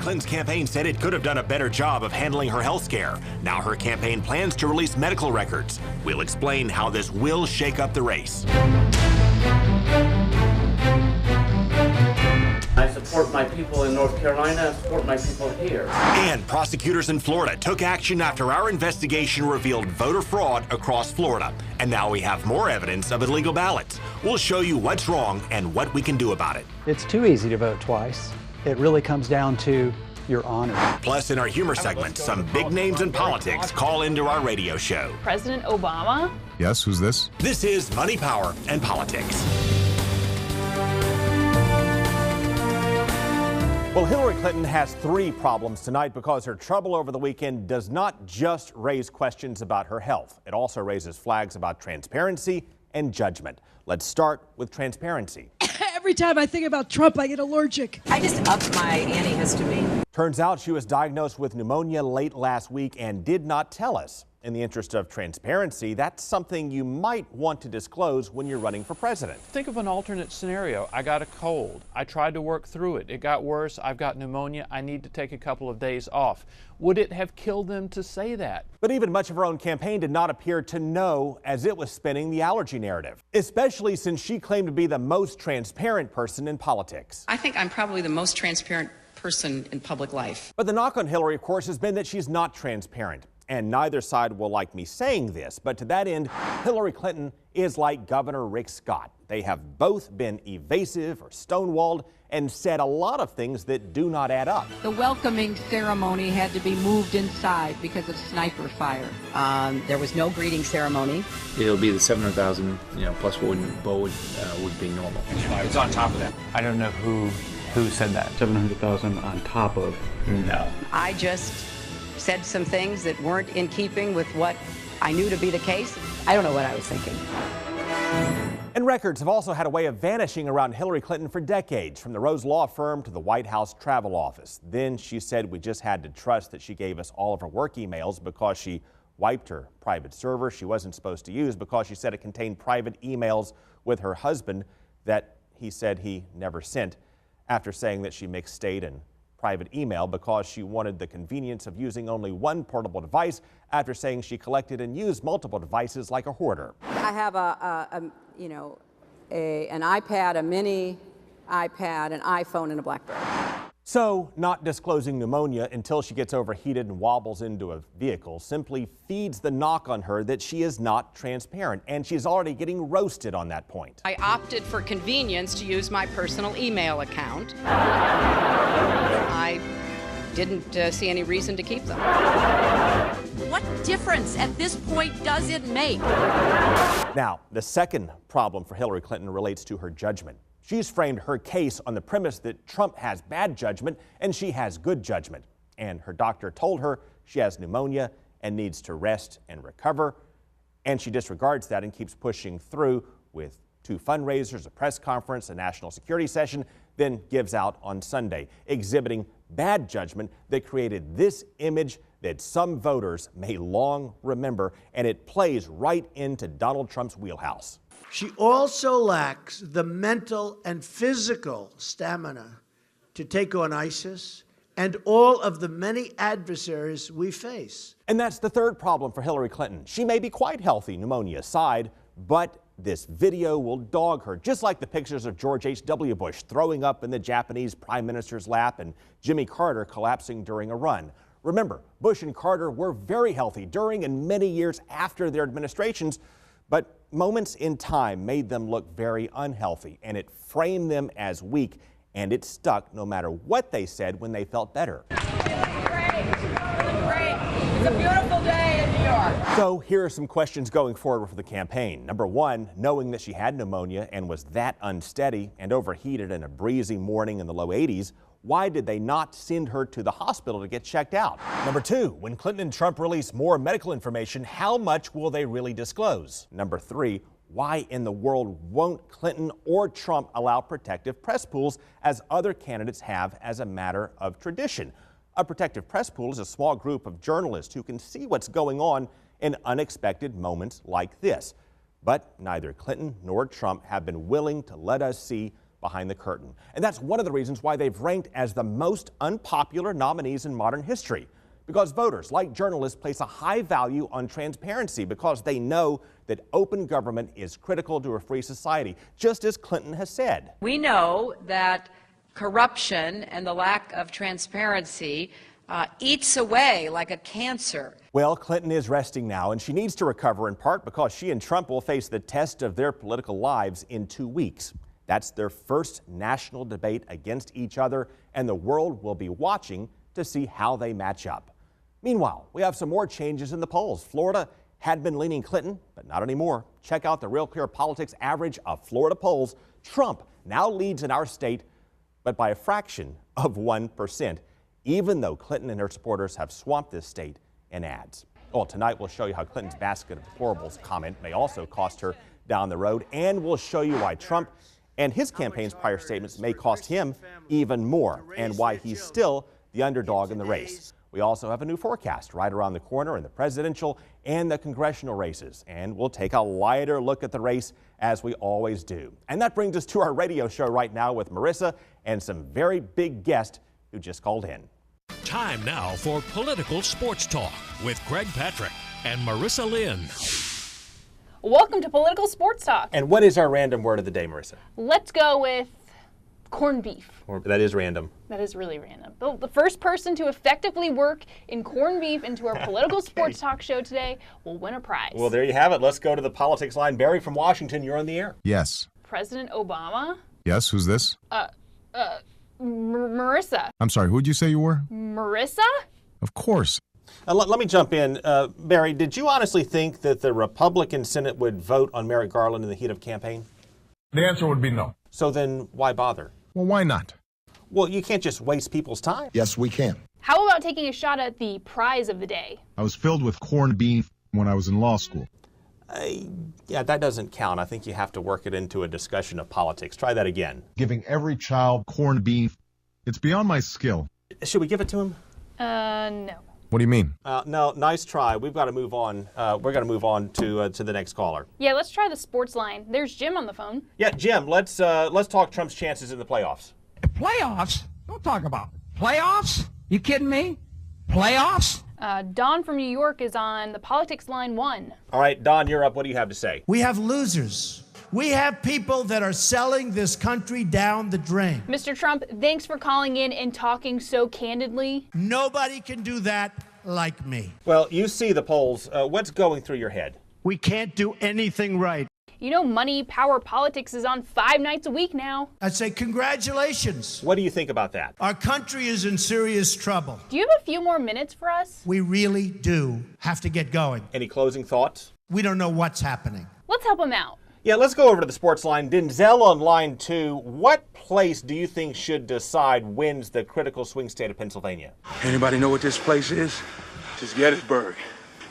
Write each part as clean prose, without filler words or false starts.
Clinton's campaign said it could have done a better job of handling her health scare. Now her campaign plans to release medical records. We'll explain how this will shake up the race. I support my people in North Carolina, I support my people here. And prosecutors in Florida took action after our investigation revealed voter fraud across Florida. And now we have more evidence of illegal ballots. We'll show you what's wrong and what we can do about it. It's too easy to vote twice. It really comes down to your honor. Plus, in our humor segment, some big names in politics call into our radio show. President Obama? Yes, who's this? This is Money, Power, and Politics. Well, Hillary Clinton has three problems tonight because her trouble over the weekend does not just raise questions about her health. It also raises flags about transparency and judgment. Let's start with transparency. Every time I think about Trump, I get allergic. I just upped my antihistamine. Turns out she was diagnosed with pneumonia late last week and did not tell us. In the interest of transparency, that's something you might want to disclose when you're running for president. Think of an alternate scenario. I got a cold. I tried to work through it. It got worse. I've got pneumonia. I need to take a couple of days off. Would it have killed them to say that? But even much of her own campaign did not appear to know as it was spinning the allergy narrative, especially since she claimed to be the most transparent person in politics. I think I'm probably the most transparent person in public life. But the knock on Hillary, of course, has been that she's not transparent. And neither side will like me saying this, but to that end, Hillary Clinton is like Governor Rick Scott. They have both been evasive or stonewalled and said a lot of things that do not add up. The welcoming ceremony had to be moved inside because of sniper fire. There was no greeting ceremony. It'll be the 700,000, plus what would be normal. It's on top of that. I don't know who said that. 700,000 on top of. No. I just said some things that weren't in keeping with what I knew to be the case. I don't know what I was thinking. And records have also had a way of vanishing around Hillary Clinton for decades, from the Rose Law Firm to the White House Travel Office. Then she said we just had to trust that she gave us all of her work emails because she wiped her private server she wasn't supposed to use because she said it contained private emails with her husband that he said he never sent, after saying that she mixed state and private email because she wanted the convenience of using only one portable device, after saying she collected and used multiple devices like a hoarder. I have an iPad, a mini iPad, an iPhone, and a BlackBerry. So, not disclosing pneumonia until she gets overheated and wobbles into a vehicle simply feeds the knock on her that she is not transparent, and she's already getting roasted on that point. I opted for convenience to use my personal email account. I didn't see any reason to keep them. What difference at this point does it make? Now, the second problem for Hillary Clinton relates to her judgment. She's framed her case on the premise that Trump has bad judgment and she has good judgment. And her doctor told her she has pneumonia and needs to rest and recover. And she disregards that and keeps pushing through with 2 fundraisers, a press conference, a national security session, then gives out on Sunday, exhibiting bad judgment that created this image that some voters may long remember, and it plays right into Donald Trump's wheelhouse. She also lacks the mental and physical stamina to take on ISIS and all of the many adversaries we face. And that's the third problem for Hillary Clinton. She may be quite healthy, pneumonia aside, but this video will dog her, just like the pictures of George H.W. Bush throwing up in the Japanese prime minister's lap and Jimmy Carter collapsing during a run. Remember, Bush and Carter were very healthy during and many years after their administrations, but moments in time made them look very unhealthy, and it framed them as weak, and it stuck no matter what they said when they felt better. Great. It's a beautiful day in New York. So here are some questions going forward for the campaign. Number one, knowing that she had pneumonia and was that unsteady and overheated in a breezy morning in the low 80s, why did they not send her to the hospital to get checked out? Number two, when Clinton and Trump release more medical information, how much will they really disclose? Number three, why in the world won't Clinton or Trump allow protective press pools as other candidates have as a matter of tradition? A protective press pool is a small group of journalists who can see what's going on in unexpected moments like this. But neither Clinton nor Trump have been willing to let us see behind the curtain. And that's one of the reasons why they've ranked as the most unpopular nominees in modern history. Because voters, like journalists, place a high value on transparency because they know that open government is critical to a free society, just as Clinton has said. We know that corruption and the lack of transparency eats away like a cancer. Well, Clinton is resting now, and she needs to recover in part because she and Trump will face the test of their political lives in 2 weeks. That's their first national debate against each other, and the world will be watching to see how they match up. Meanwhile, we have some more changes in the polls. Florida had been leaning Clinton, but not anymore. Check out the Real Clear Politics average of Florida polls. Trump now leads in our state, but by a fraction of 1%, even though Clinton and her supporters have swamped this state in ads. Well, tonight we'll show you how Clinton's basket of deplorables comment may also cost her down the road, and we'll show you why Trump and his campaign's prior statements may cost him even more, and why he's still the underdog in the race. We also have a new forecast right around the corner in the presidential and the congressional races, and we'll take a lighter look at the race as we always do. And that brings us to our radio show right now with Marissa and some very big guests who just called in. Time now for Political Sports Talk with Craig Patrick and Marissa Lynn. Welcome to Political Sports Talk. And what is our random word of the day, Marissa? Let's go with corned beef. That is random. That is really random. The first person to effectively work in corned beef into our Political Sports Talk show today will win a prize. Well, there you have it. Let's go to the politics line. Barry from Washington, you're on the air. Yes. President Obama? Yes, who's this? Marissa. I'm sorry, who'd you say you were? Marissa? Of course. Let me jump in. Barry, did you honestly think that the Republican Senate would vote on Merrick Garland in the heat of campaign? The answer would be no. So then why bother? Well, why not? Well, you can't just waste people's time. Yes, we can. How about taking a shot at the prize of the day? I was filled with corned beef when I was in law school. Yeah, that doesn't count. I think you have to work it into a discussion of politics. Try that again. Giving every child corned beef, it's beyond my skill. Should we give it to him? No. What do you mean? No, nice try. We've got to move on. We're going to move on to the next caller. Yeah, let's try the sports line. There's Jim on the phone. Yeah, Jim, let's talk Trump's chances in the playoffs. Playoffs? Don't talk about it. Playoffs? You kidding me? Playoffs? Don from New York is on the politics line 1. All right, Don, you're up. What do you have to say? We have losers. We have people that are selling this country down the drain. Mr. Trump, thanks for calling in and talking so candidly. Nobody can do that like me. Well, you see the polls. What's going through your head? We can't do anything right. You know, money, power, politics is on 5 nights a week now. I'd say congratulations. What do you think about that? Our country is in serious trouble. Do you have a few more minutes for us? We really do have to get going. Any closing thoughts? We don't know what's happening. Let's help him out. Yeah, let's go over to the sports line. Denzel on line 2. What place do you think should decide wins the critical swing state of Pennsylvania? Anybody know what this place is? It's Gettysburg.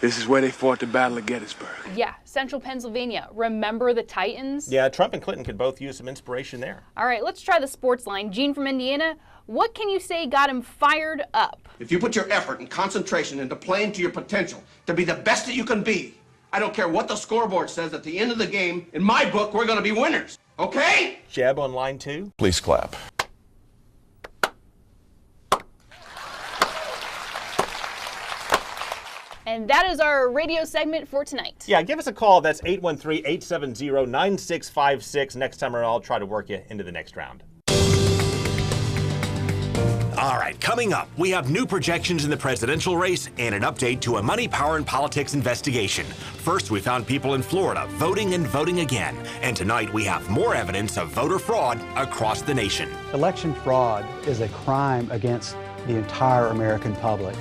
This is where they fought the Battle of Gettysburg. Yeah, central Pennsylvania. Remember the Titans? Yeah, Trump and Clinton could both use some inspiration there. All right, let's try the sports line. Gene from Indiana, what can you say got him fired up? If you put your effort and concentration into playing to your potential to be the best that you can be, I don't care what the scoreboard says at the end of the game, in my book, we're going to be winners. Okay? Jeb on line 2. Please clap. And that is our radio segment for tonight. Yeah, give us a call. That's 813-870-9656. Next time around, I'll try to work you into the next round. All right, coming up, we have new projections in the presidential race and an update to a money, power, and politics investigation. First, we found people in Florida voting and voting again. And tonight, we have more evidence of voter fraud across the nation. Election fraud is a crime against the entire American public.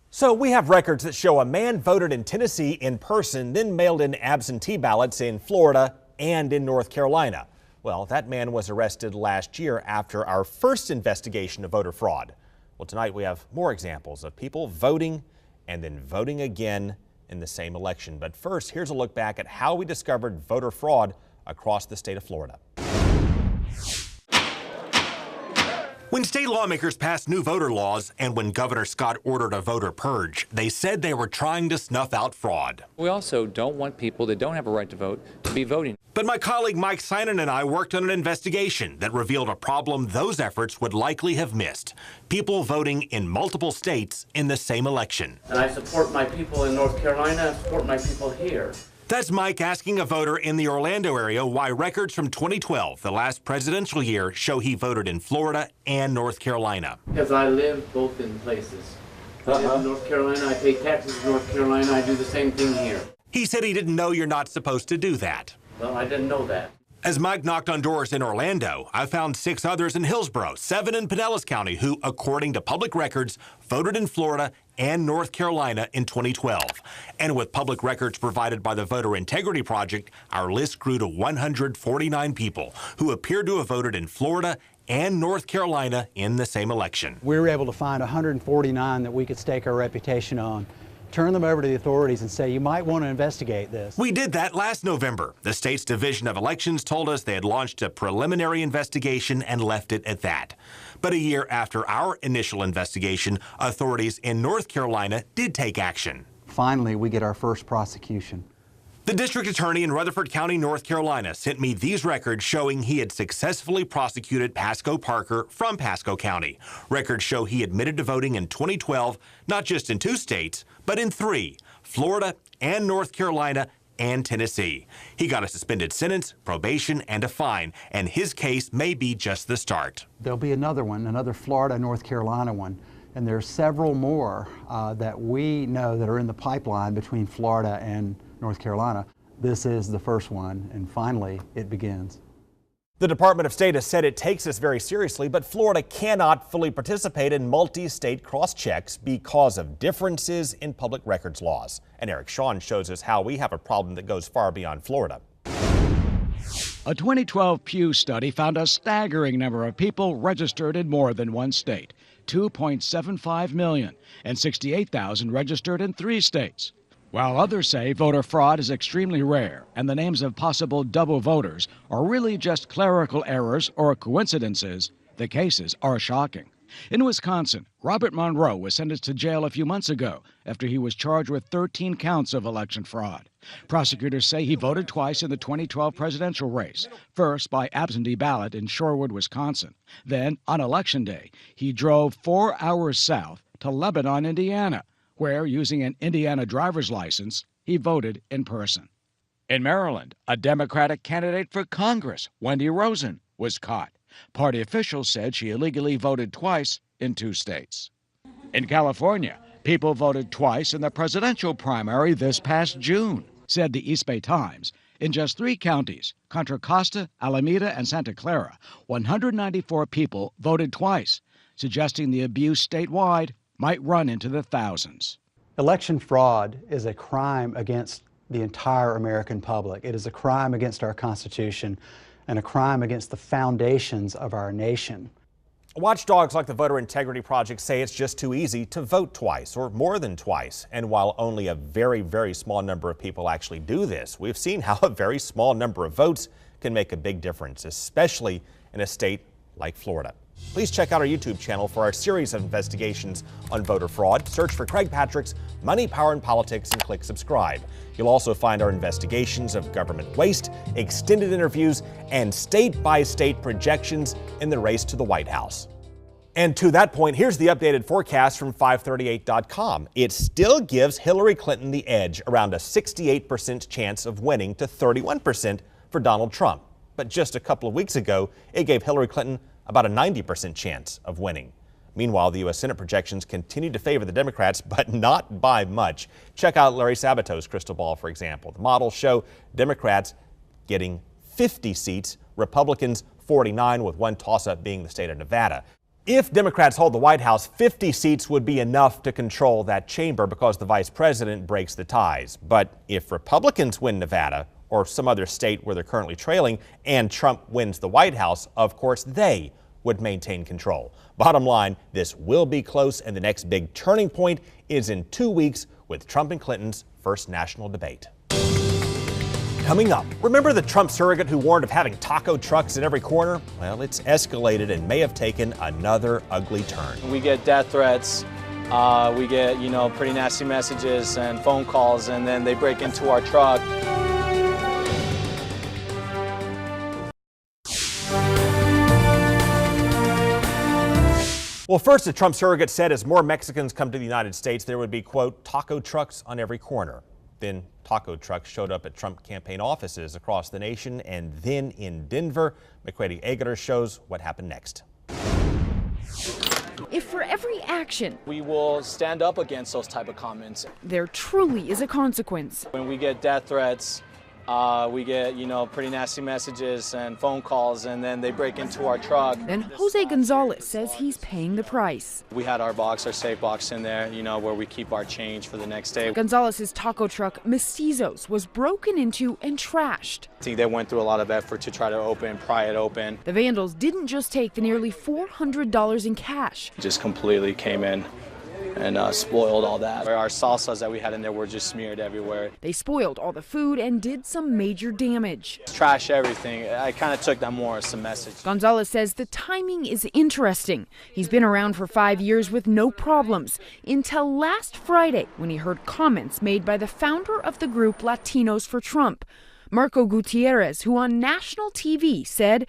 So we have records that show a man voted in Tennessee in person, then mailed in absentee ballots in Florida and in North Carolina. Well, that man was arrested last year after our first investigation of voter fraud. Well, tonight we have more examples of people voting and then voting again in the same election. But first, here's a look back at how we discovered voter fraud across the state of Florida. When state lawmakers passed new voter laws and when Governor Scott ordered a voter purge, they said they were trying to snuff out fraud. We also don't want people that don't have a right to vote to be voting. But my colleague Mike Sinan and I worked on an investigation that revealed a problem those efforts would likely have missed. People voting in multiple states in the same election. And I support my people in North Carolina, I support my people here. That's Mike asking a voter in the Orlando area why records from 2012, the last presidential year, show he voted in Florida and North Carolina. Because I live both in places. I live in North Carolina, I pay taxes in North Carolina, I do the same thing here. He said he didn't know you're not supposed to do that. Well, I didn't know that. As Mike knocked on doors in Orlando, I found 6 others in Hillsborough, 7 in Pinellas County who, according to public records, voted in Florida and North Carolina in 2012. And with public records provided by the Voter Integrity Project, our list grew to 149 people who appeared to have voted in Florida and North Carolina in the same election. We were able to find 149 that we could stake our reputation on, turn them over to the authorities and say, you might want to investigate this. We did that last November. The state's Division of Elections told us they had launched a preliminary investigation and left it at that. But a year after our initial investigation, authorities in North Carolina did take action. Finally, we get our first prosecution. The district attorney in Rutherford County, North Carolina, sent me these records showing he had successfully prosecuted Pasco Parker from Pasco County. Records show he admitted to voting in 2012, not just in 2 states, but in 3, Florida and North Carolina and Tennessee. He got a suspended sentence, probation, and a fine, and his case may be just the start. There'll be another one, another Florida, North Carolina one, and there are several more that we know that are in the pipeline between Florida and North Carolina. This is the first one, and finally it begins. The Department of State has said it takes this very seriously, but Florida cannot fully participate in multi-state cross-checks because of differences in public records laws. And Eric Shawn shows us how we have a problem that goes far beyond Florida. A 2012 Pew study found a staggering number of people registered in more than one state, 2.75 million, and 68,000 registered in 3 states. While others say voter fraud is extremely rare and the names of possible double voters are really just clerical errors or coincidences, the cases are shocking. In Wisconsin, Robert Monroe was sentenced to jail a few months ago after he was charged with 13 counts of election fraud. Prosecutors say he voted twice in the 2012 presidential race, first by absentee ballot in Shorewood, Wisconsin. Then, on Election Day, he drove 4 hours south to Lebanon, Indiana, where, using an Indiana driver's license, he voted in person. In Maryland, a Democratic candidate for Congress, Wendy Rosen, was caught. Party officials said she illegally voted twice in 2 states. In California, people voted twice in the presidential primary this past June, said the East Bay Times. In just 3 counties, Contra Costa, Alameda, and Santa Clara, 194 people voted twice, suggesting the abuse statewide might run into the thousands. Election fraud is a crime against the entire American public. It is a crime against our Constitution and a crime against the foundations of our nation. Watchdogs like the Voter Integrity Project say it's just too easy to vote twice or more than twice. And while only a very, very small number of people actually do this, we've seen how a very small number of votes can make a big difference, especially in a state like Florida. Please check out our YouTube channel for our series of investigations on voter fraud. Search for Craig Patrick's Money, Power, and Politics and click subscribe. You'll also find our investigations of government waste, extended interviews, and state-by-state projections in the race to the White House. And to that point, here's the updated forecast from 538.com. It still gives Hillary Clinton the edge, around a 68% chance of winning to 31% for Donald Trump. But just a couple of weeks ago, it gave Hillary Clinton about a 90% chance of winning. Meanwhile, the U.S. Senate projections continue to favor the Democrats, but not by much. Check out Larry Sabato's crystal ball, for example. The models show Democrats getting 50 seats, Republicans 49, with one toss-up being the state of Nevada. If Democrats hold the White House, 50 seats would be enough to control that chamber because the vice president breaks the ties. But if Republicans win Nevada, or some other state where they're currently trailing, and Trump wins the White House, of course they would maintain control. Bottom line, this will be close, and the next big turning point is in 2 weeks with Trump and Clinton's first national debate. Coming up, remember the Trump surrogate who warned of having taco trucks in every corner? Well, it's escalated and may have taken another ugly turn. We get death threats, we get, pretty nasty messages and phone calls, and then they break into our truck. Well, first, the Trump surrogate said as more Mexicans come to the United States, there would be, quote, taco trucks on every corner. Then taco trucks showed up at Trump campaign offices across the nation and then in Denver. McCready Aguilar shows what happened next. If for every action We will stand up against those type of comments. there truly is a consequence, When we get death threats, we get, pretty nasty messages and phone calls, and then they break into our truck. then Jose Gonzalez says he's paying the price. We had our safe box in there, where we keep our change for the next day. Gonzalez's taco truck, Mestizos, was broken into and trashed. I think they went through a lot of effort to try to pry it open. The vandals didn't just take the nearly $400 in cash. Just completely came in and spoiled all that. Our salsas that we had in there were just smeared everywhere. They spoiled all the food and did some major damage. Trash everything. I kind of took that more as a message. Gonzalez says the timing is interesting. He's been around for 5 years with no problems until last Friday when he heard comments made by the founder of the group Latinos for Trump, Marco Gutierrez, who on national TV said,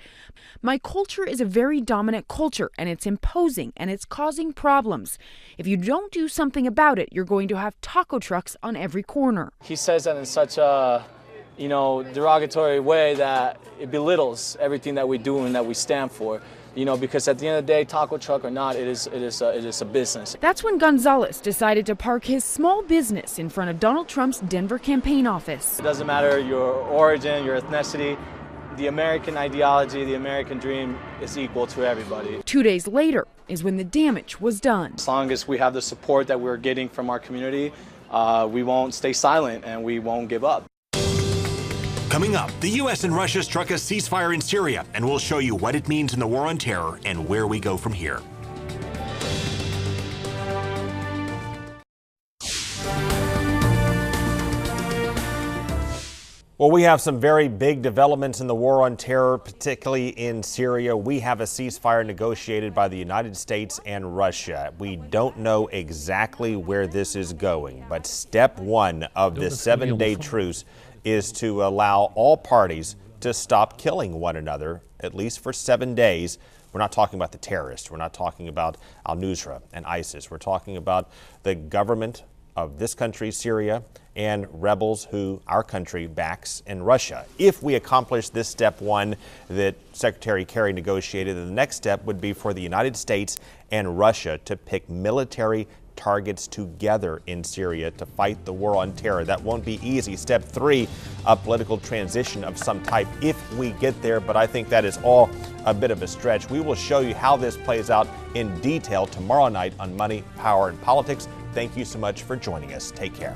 "My culture is a very dominant culture and it's imposing and it's causing problems. If you don't do something about it, you're going to have taco trucks on every corner." He says that in such a, derogatory way that it belittles everything that we do and that we stand for. Because at the end of the day, taco truck or not, it is a business. That's when Gonzalez decided to park his small business in front of Donald Trump's Denver campaign office. It doesn't matter your origin, your ethnicity. The American ideology, the American dream is equal to everybody. 2 days later is when the damage was done. As long as we have the support that we're getting from our community, we won't stay silent and we won't give up. Coming up, the U.S. and Russia struck a ceasefire in Syria, and we'll show you what it means in the war on terror and where we go from here. Well, we have some very big developments in the war on terror, particularly in Syria. We have a ceasefire negotiated by the United States and Russia. We don't know exactly where this is going, but step one of this 7-day truce is to allow all parties to stop killing one another, at least for 7 days. We're not talking about the terrorists. We're not talking about al-Nusra and ISIS. We're talking about the government of this country, Syria, and rebels who our country backs in Russia. If we accomplish this step one that Secretary Kerry negotiated, the next step would be for the United States and Russia to pick military targets together in Syria to fight the war on terror. That won't be easy. Step three, a political transition of some type if we get there, but I think that is all a bit of a stretch. We will show you how this plays out in detail tomorrow night on Money, Power, and Politics. Thank you so much for joining us. Take care.